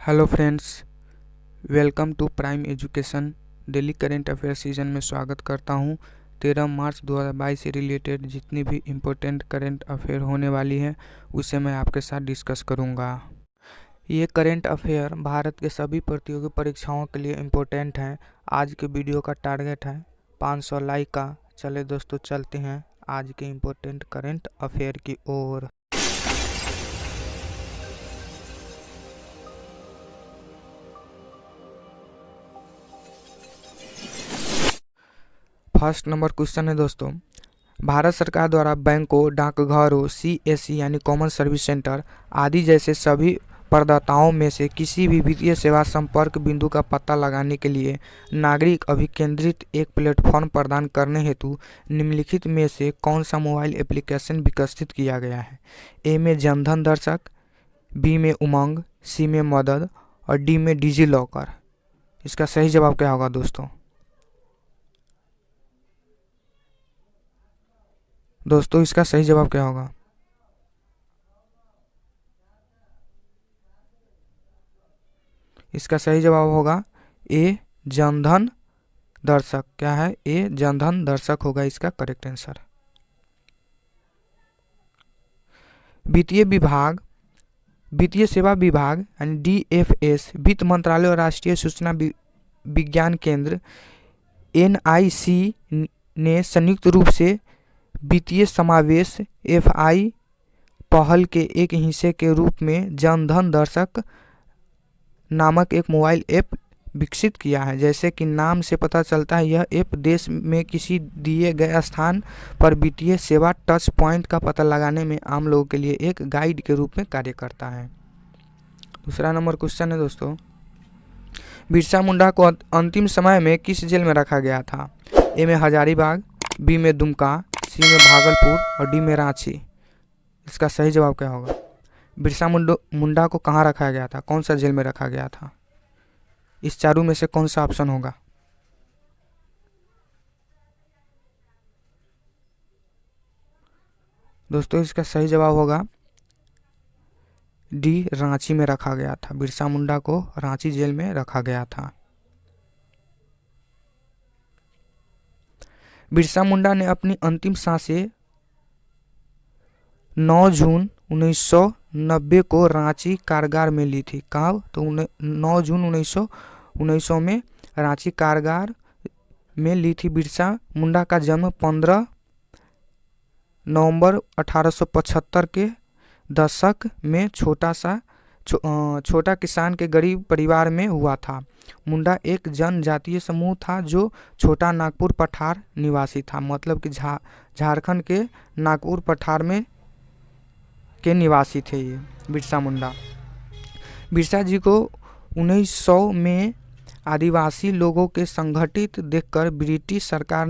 Hello friends, welcome to prime education. Daily current affair season में स्वागत करता हूं। 13 मार्च 2022 से रिलेटेड जितनी भी इम्पोर्टेंट करेंट अफेयर होने वाली है उसे मैं आपके साथ डिस्कस करूंगा। ये करेंट अफेयर भारत के सभी प्रतियोगी परीक्षाओं के लिए इम्पोर्टेंट हैं। आज के वीडियो का टारगेट है 500 लाइक का। चले दोस्तों, चलते हैं आज के इम्पोर्टेंट करेंट अफेयर की ओर। फर्स्ट नंबर क्वेश्चन है दोस्तों, भारत सरकार द्वारा बैंकों, डाकघरों, सीएससी यानी कॉमन सर्विस सेंटर आदि जैसे सभी प्रदाताओं में से किसी भी वित्तीय सेवा संपर्क बिंदु का पता लगाने के लिए नागरिक अभिकेंद्रित एक प्लेटफॉर्म प्रदान करने हेतु निम्नलिखित में से कौन सा मोबाइल एप्लीकेशन विकसित किया गया है? ए में जनधन दर्शक, बी में उमंग, सी में मदद और डी में डिजी लॉकर। इसका सही जवाब क्या होगा दोस्तों? इसका सही जवाब क्या होगा? इसका सही जवाब होगा ए जनधन दर्शक। क्या है? ए जनधन दर्शक होगा इसका करेक्ट आंसर। वित्तीय सेवा विभाग यानी डीएफएस, वित्त मंत्रालय और राष्ट्रीय सूचना विज्ञान केंद्र एनआईसी ने संयुक्त रूप से वित्तीय समावेश एफआई पहल के एक हिस्से के रूप में जनधन दर्शक नामक एक मोबाइल ऐप विकसित किया है। जैसे कि नाम से पता चलता है, यह ऐप देश में किसी दिए गए स्थान पर वित्तीय सेवा टच पॉइंट का पता लगाने में आम लोगों के लिए एक गाइड के रूप में कार्य करता है। दूसरा नंबर क्वेश्चन है दोस्तों, बिरसा मुंडा को अंतिम समय में किस जेल में रखा गया था? ए में हजारीबाग, बी में दुमका, सी में भागलपुर और डी में रांची। इसका सही जवाब क्या होगा? बिरसा मुंडा को कहाँ रखा गया था? कौन सा जेल में रखा गया था? इस चारों में से कौन सा ऑप्शन होगा? दोस्तों इसका सही जवाब होगा डी, रांची में रखा गया था। बिरसा मुंडा को रांची जेल में रखा गया था। बिरसा मुंडा ने अपनी अंतिम सांसें 9 जून 1990 को रांची कारागार में ली थी। कब? तो 9 जून 1919 में रांची कारागार में ली थी। बिरसा मुंडा का जन्म 15 नवंबर 1875 के दशक में छोटा किसान के गरीब परिवार में हुआ था। मुंडा एक जनजातीय समूह था जो छोटा नागपुर पठार निवासी था। मतलब कि झारखंड के नागपुर पठार में के निवासी थे ये बिरसा मुंडा। बिरसा जी को 1900 में आदिवासी लोगों के संगठित देखकर ब्रिटिश सरकार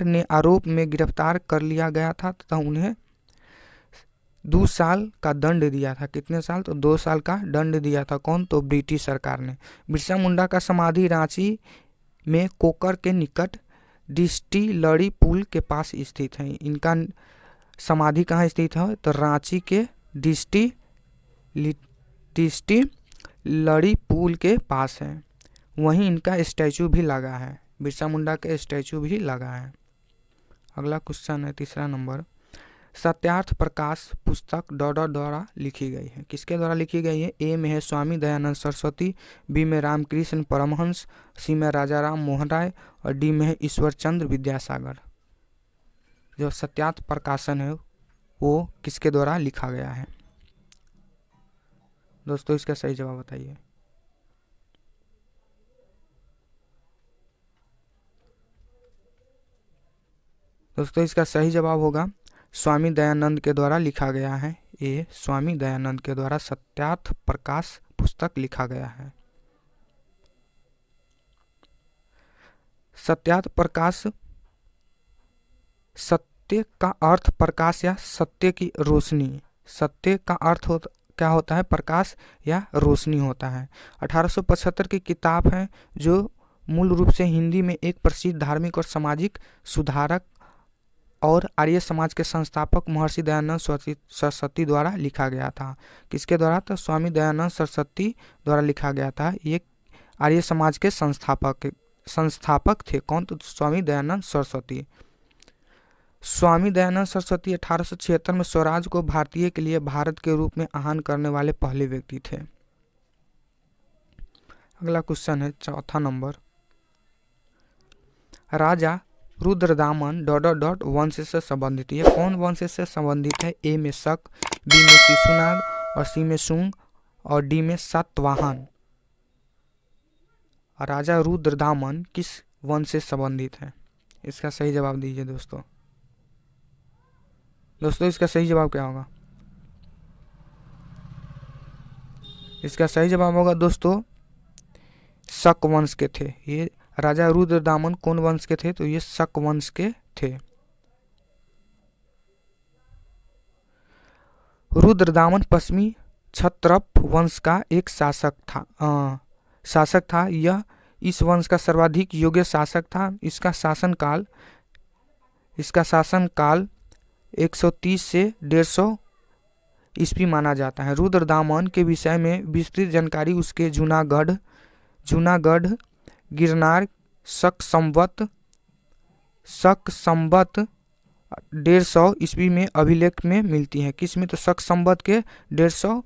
ने आरोप में गिरफ्तार कर लिया गया था तथा उन्हें 2 साल का दंड दिया था। कितने साल? तो 2 साल का दंड दिया था। कौन? तो ब्रिटिश सरकार ने। बिरसा मुंडा का समाधि रांची में कोकर के निकट डिस्टिलरी पुल के पास स्थित है। इनका समाधि कहाँ स्थित है? तो रांची के डिस्टिलरी पुल के पास है। वहीं इनका स्टैचू भी लगा है। बिरसा मुंडा का स्टैचू भी लगा है। अगला क्वेश्चन है तीसरा नंबर, सत्यार्थ प्रकाश पुस्तक द्वारा लिखी गई है। किसके द्वारा लिखी गई है? ए में है स्वामी दयानंद सरस्वती, बी में रामकृष्ण परमहंस, सी में राजा राम मोहन राय और डी में है ईश्वर चंद्र विद्यासागर। जो सत्यार्थ प्रकाशन है वो किसके द्वारा लिखा गया है? दोस्तों इसका सही जवाब बताइए। दोस्तों इसका सही जवाब होगा स्वामी दयानंद के द्वारा लिखा गया है। ये स्वामी दयानंद के द्वारा सत्यार्थ प्रकाश पुस्तक लिखा गया है। सत्यार्थ प्रकाश, सत्य का अर्थ प्रकाश या सत्य की रोशनी। सत्य का अर्थ क्या होता है? प्रकाश या रोशनी होता है। 1875 की किताब है जो मूल रूप से हिंदी में एक प्रसिद्ध धार्मिक और सामाजिक सुधारक और आर्य समाज के संस्थापक महर्षि दयानंद सरस्वती द्वारा लिखा गया था। किसके द्वारा? तो स्वामी दयानंद सरस्वती द्वारा लिखा गया था। ये आर्य समाज के संस्थापक थे। कौन? तो स्वामी दयानंद सरस्वती। स्वामी दयानंद सरस्वती 1876 में स्वराज को भारतीय के लिए भारत के रूप में आह्वान करने वाले पहले व्यक्ति थे। अगला क्वेश्चन है 4 नंबर। राजा रुद्रदामन ... वंश से संबंधित। ये कौन वंश से संबंधित है? ए में शक, बी में शिशुनाग और सी में शुंग और डी में सातवाहन। राजा रुद्रदामन किस वंश से संबंधित है? इसका सही जवाब दीजिए दोस्तों। इसका सही जवाब क्या होगा? इसका सही जवाब होगा दोस्तों शक वंश के थे। ये राजा रुद्रदामन कौन वंश के थे? तो ये शक वंश के थे। रुद्रदामन पश्चिमी क्षत्रप वंश का एक शासक था। यह इस वंश का सर्वाधिक योग्य शासक था। इसका शासनकाल 130 से 150 ईस्वी माना जाता है। रुद्रदामन के विषय में विस्तृत जानकारी उसके जूनागढ़, गिरनार, शक संवत 150 ईस्वी में अभिलेख में मिलती है। किस में? तो शक संवत के 150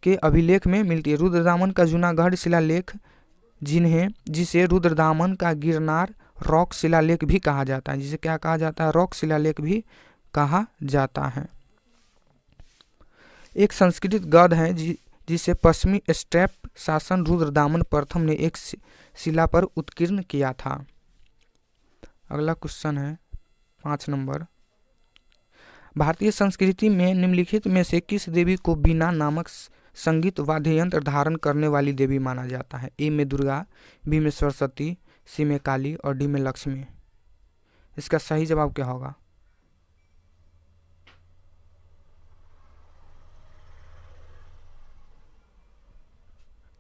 के अभिलेख में मिलती है। रुद्रदामन का जूनागढ़ शिलालेख जिसे रुद्रदामन का गिरनार रॉक शिलालेख भी कहा जाता है। जिसे क्या कहा जाता है? रॉक शिलालेख भी कहा जाता है। एक संस्कृत गद्य है जिसे पश्चिमी स्टेप शासन रुद्रदामन प्रथम ने एक शिला पर उत्कीर्ण किया था। अगला क्वेश्चन है 5 नंबर। भारतीय संस्कृति में निम्नलिखित में से किस देवी को वीणा नामक संगीत वाद्य यंत्र धारण करने वाली देवी माना जाता है? ए में दुर्गा, बी में सरस्वती, सी में काली और डी में लक्ष्मी। इसका सही जवाब क्या होगा?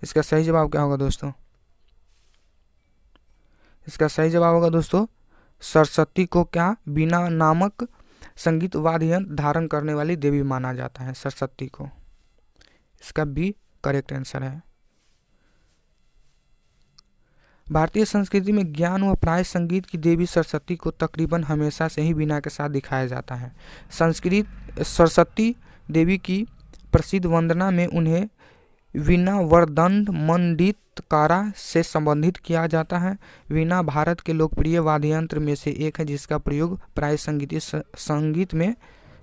इसका सही जवाब क्या होगा दोस्तों? इसका सही जवाब होगा दोस्तों सरस्वती को क्या वीणा नामक संगीत वाद्य यंत्र धारण करने वाली देवी माना जाता है, सरस्वती को। इसका भी करेक्ट आंसर है। भारतीय संस्कृति में ज्ञान व प्राय संगीत की देवी सरस्वती को तकरीबन हमेशा से ही वीणा के साथ दिखाया जाता है। सरस्वती देवी की प्रसिद्ध वंदना में उन्हें वीणा वरदंड मंडितकारा से संबंधित किया जाता है। वीणा भारत के लोकप्रिय वाद्य यंत्र में से एक है जिसका प्रयोग प्राय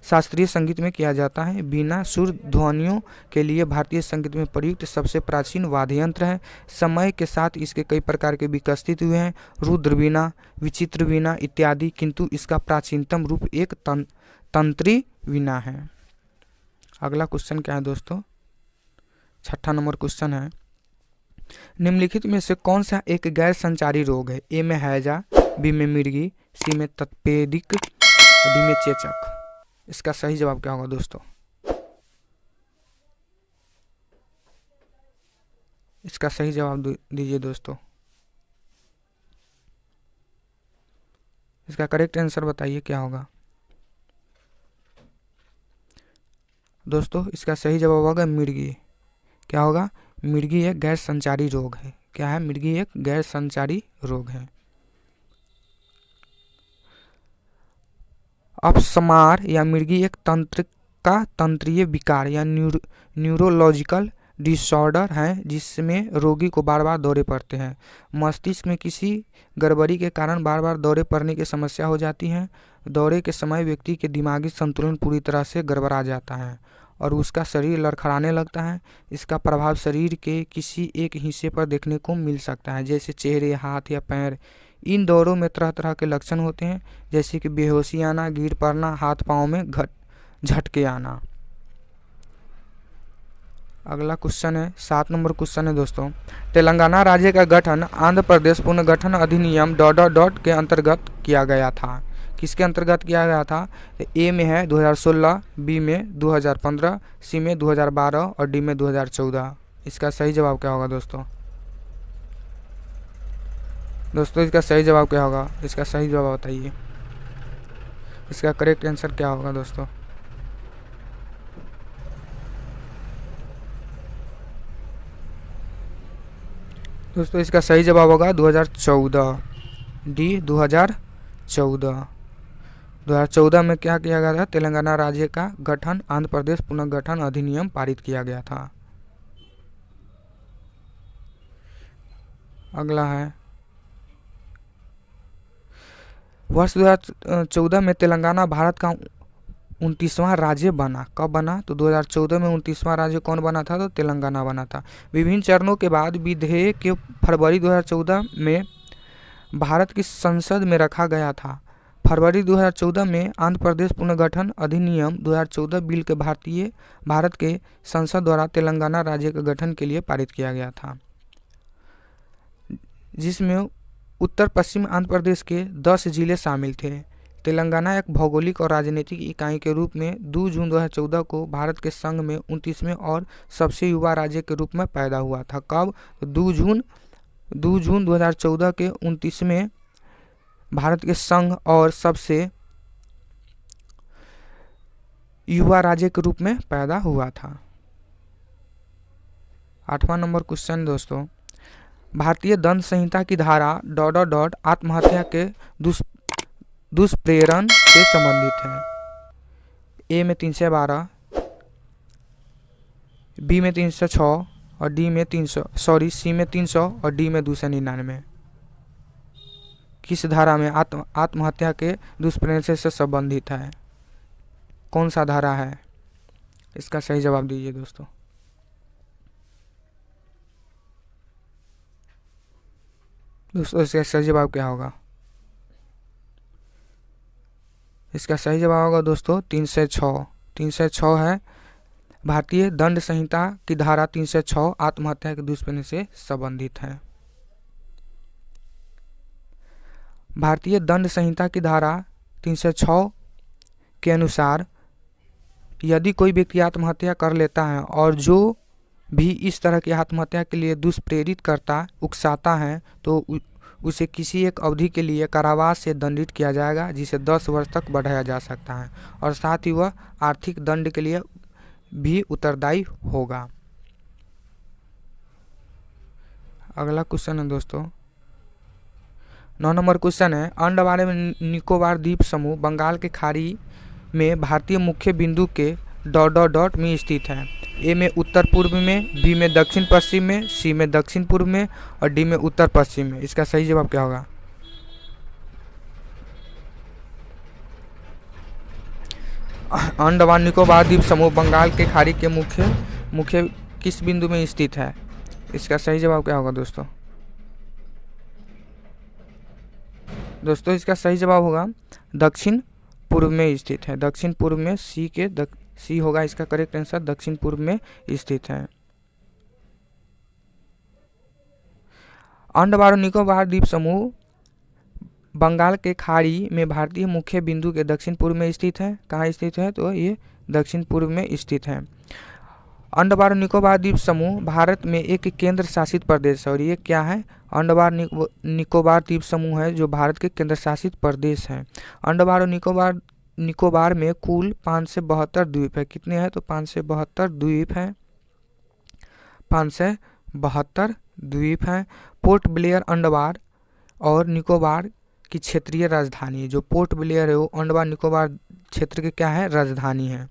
शास्त्रीय संगीत में किया जाता है। वीणा सुर ध्वनियों के लिए भारतीय संगीत में प्रयुक्त सबसे प्राचीन वाद्य यंत्र है। समय के साथ इसके कई प्रकार के विकसित हुए हैं, रुद्र वीणा, विचित्र वीणा इत्यादि, किंतु इसका प्राचीनतम रूप एक तंत्री वीणा है। अगला क्वेश्चन क्या है दोस्तों? 6 नंबर क्वेश्चन है, निम्नलिखित में से कौन सा एक गैर संचारी रोग है? ए में हैजा, बी में मिर्गी, सी में तपेदिक, डी में चेचक। इसका सही जवाब क्या होगा दोस्तों? इसका सही जवाब दीजिए दोस्तों। इसका करेक्ट आंसर बताइए क्या होगा दोस्तों? इसका सही जवाब होगा मिर्गी। क्या होगा? मिर्गी एक गैर संचारी रोग है। क्या है? मिर्गी एक गैर संचारी रोग है। अपस्मार या मिर्गी एक तंत्रीय विकार या न्यूरोलॉजिकल डिसऑर्डर है जिसमें रोगी को बार बार दौरे पड़ते हैं। मस्तिष्क में किसी गड़बड़ी के कारण बार बार दौरे पड़ने की समस्या हो जाती है। दौरे के समय व्यक्ति के दिमागी संतुलन पूरी तरह से गड़बड़ा जाता है और उसका शरीर लड़खड़ाने लगता है। इसका प्रभाव शरीर के किसी एक हिस्से पर देखने को मिल सकता है, जैसे चेहरे, हाथ या पैर। इन दौरों में तरह तरह के लक्षण होते हैं, जैसे कि बेहोशी आना, गिर पड़ना, हाथ पाँव में झटके आना। अगला क्वेश्चन है 7 नंबर क्वेश्चन है दोस्तों, तेलंगाना राज्य का गठन आंध्र प्रदेश पुनर्गठन अधिनियम ... के अंतर्गत किया गया था। किसके अंतर्गत किया गया था? ए में है 2016, बी में 2015, सी में 2012 और डी में 2014। इसका सही जवाब क्या होगा दोस्तों? इसका सही जवाब क्या होगा? इसका सही जवाब बताइए। इसका करेक्ट आंसर क्या होगा दोस्तों? दोस्तों इसका सही जवाब होगा 2014, डी 2014। 2014 में क्या किया गया था? तेलंगाना राज्य का गठन, आंध्र प्रदेश पुनर्गठन अधिनियम पारित किया गया था। अगला है, वर्ष 2014 में तेलंगाना भारत का 29वां राज्य बना। कब बना? तो 2014 में 29वां राज्य कौन बना था? तो तेलंगाना बना था। विभिन्न चरणों के बाद विधेयक के फरवरी 2014 में भारत की संसद में रखा गया था। फरवरी 2014 में आंध्र प्रदेश पुनर्गठन अधिनियम 2014 बिल के भारत के संसद द्वारा तेलंगाना राज्य के गठन के लिए पारित किया गया था, जिसमें उत्तर पश्चिम आंध्र प्रदेश के 10 जिले शामिल थे। तेलंगाना एक भौगोलिक और राजनीतिक इकाई के रूप में 2 जून 2014 को भारत के संघ में 29वें और सबसे युवा राज्य के रूप में पैदा हुआ था। कब? 2 जून 2014 के 29वें भारत के संघ और सबसे युवा राज्य के रूप में पैदा हुआ था। 8वां नंबर क्वेश्चन दोस्तों, भारतीय दंड संहिता की धारा ... आत्महत्या के दुष्प्रेरण से संबंधित है। ए में 312, बी में 306 और सी में 300 और डी में 299। किस धारा में आत्महत्या के दुष्प्रेरण से संबंधित है? कौन सा धारा है? इसका सही जवाब दीजिए दोस्तों। दोस्तों इसका सही जवाब क्या होगा? इसका सही जवाब होगा दोस्तों 306 है। भारतीय दंड संहिता की धारा 306 आत्महत्या के दुष्प्रेरण से संबंधित है। भारतीय दंड संहिता की धारा 306 के अनुसार यदि कोई व्यक्ति आत्महत्या कर लेता है और जो भी इस तरह की आत्महत्या के लिए दुष्प्रेरित करता उकसाता है तो उसे किसी एक अवधि के लिए कारावास से दंडित किया जाएगा, जिसे 10 वर्ष तक बढ़ाया जा सकता है और साथ ही वह आर्थिक दंड के लिए भी उत्तरदायी होगा। अगला क्वेश्चन है दोस्तों, 9 नंबर क्वेश्चन है, अंडमान में निकोबार द्वीप समूह बंगाल के खाड़ी में भारतीय मुख्य बिंदु के ... में स्थित है। ए में उत्तर पूर्व में, बी में दक्षिण पश्चिम में, सी में दक्षिण पूर्व में और डी में उत्तर पश्चिम में। इसका सही जवाब क्या होगा? अंडमान निकोबार द्वीप समूह बंगाल के खाड़ी के मुख्य किस बिंदु में स्थित है? इसका सही जवाब क्या होगा दोस्तों? दोस्तों इसका सही जवाब होगा दक्षिण पूर्व में स्थित है। दक्षिण पूर्व में सी होगा इसका करेक्ट आंसर, दक्षिण पूर्व में स्थित है। अंडमान और निकोबार द्वीप समूह बंगाल के खाड़ी में भारतीय मुख्य बिंदु के दक्षिण पूर्व में स्थित है। कहाँ स्थित है? तो ये दक्षिण पूर्व में स्थित है। अंडमान और निकोबार द्वीप समूह भारत में एक केंद्र शासित प्रदेश है। और ये क्या है? अंडमान निकोबार द्वीप समूह है जो भारत के केंद्र शासित प्रदेश है। अंडमान और निकोबार में कुल 572 द्वीप है। कितने हैं? तो 572 द्वीप हैं। 572 द्वीप हैं। पोर्ट ब्लेयर अंडमान और निकोबार की क्षेत्रीय राजधानी है। जो पोर्ट ब्लेयर है वो अंडमान निकोबार क्षेत्र के क्या है? राजधानी है।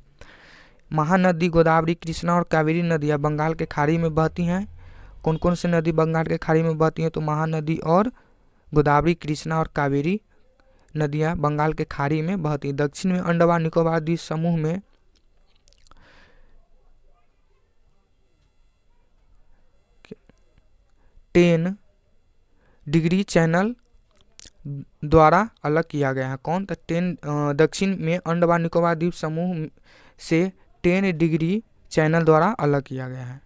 महानदी गोदावरी, कृष्णा और कावेरी नदियाँ बंगाल के खाड़ी में बहती हैं। कौन कौन सी नदी बंगाल के खाड़ी में बहती हैं? तो महानदी और गोदावरी, कृष्णा और कावेरी नदियाँ बंगाल के खाड़ी में बहती हैं। दक्षिण में अंडमान निकोबार द्वीप समूह में टेन डिग्री चैनल द्वारा अलग किया गया है। कौन? तो 10 दक्षिण में अंडमान निकोबार द्वीप समूह से 10 डिग्री चैनल द्वारा अलग किया गया है।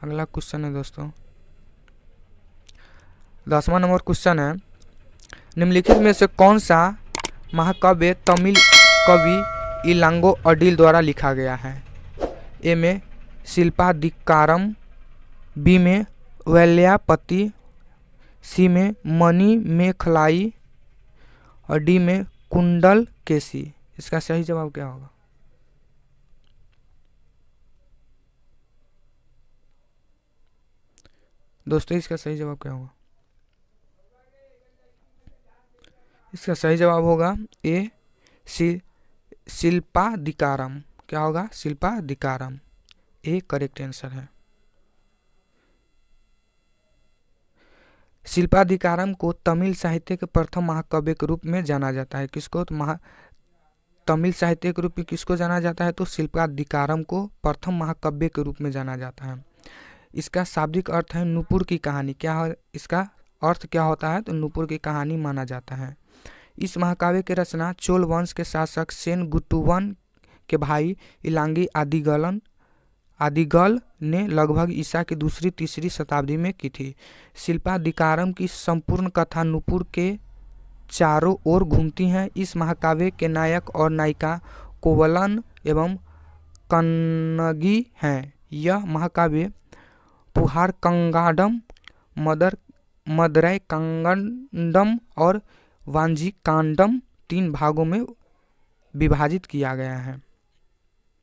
अगला क्वेश्चन है दोस्तों, 10वां नंबर क्वेश्चन है, निम्नलिखित में से कौन सा महाकाव्य तमिल कवि इलांगो अडिल द्वारा लिखा गया है? ए में शिल्पाधिकारम, बी में वैल्यापति, सी में मणिमेखलाई और डी में कुंडलकेशी। इसका सही जवाब क्या होगा? दोस्तों इसका सही जवाब क्या होगा? इसका सही जवाब होगा ए शिल्पाधिकारम। क्या होगा? शिल्पाधिकारम ए करेक्ट आंसर है। शिल्पाधिकारम को तमिल साहित्य के प्रथम महाकाव्य के रूप में जाना जाता है। किसको? तो तमिल साहित्य के रूप में किसको जाना जाता है? तो शिल्पाधिकारम को प्रथम महाकाव्य के रूप में जाना जाता है। इसका शाब्दिक अर्थ है नूपुर की कहानी। क्या है इसका अर्थ? क्या होता है? तो नूपुर की कहानी माना जाता है। इस महाकाव्य की रचना चोल वंश के शासक सेन गुट्टुवन के भाई इलांगी आदिगल ने लगभग ईसा की 2री-3री शताब्दी में की थी। शिल्पाधिकारम की संपूर्ण कथा नूपुर के चारों ओर घूमती हैं। इस महाकाव्य के नायक और नायिका कोवलन एवं कन्नगी हैं। यह महाकाव्य पुहार कंगाडम, मदरै कंगडम और वांजी कांडम 3 भागों में विभाजित किया गया है।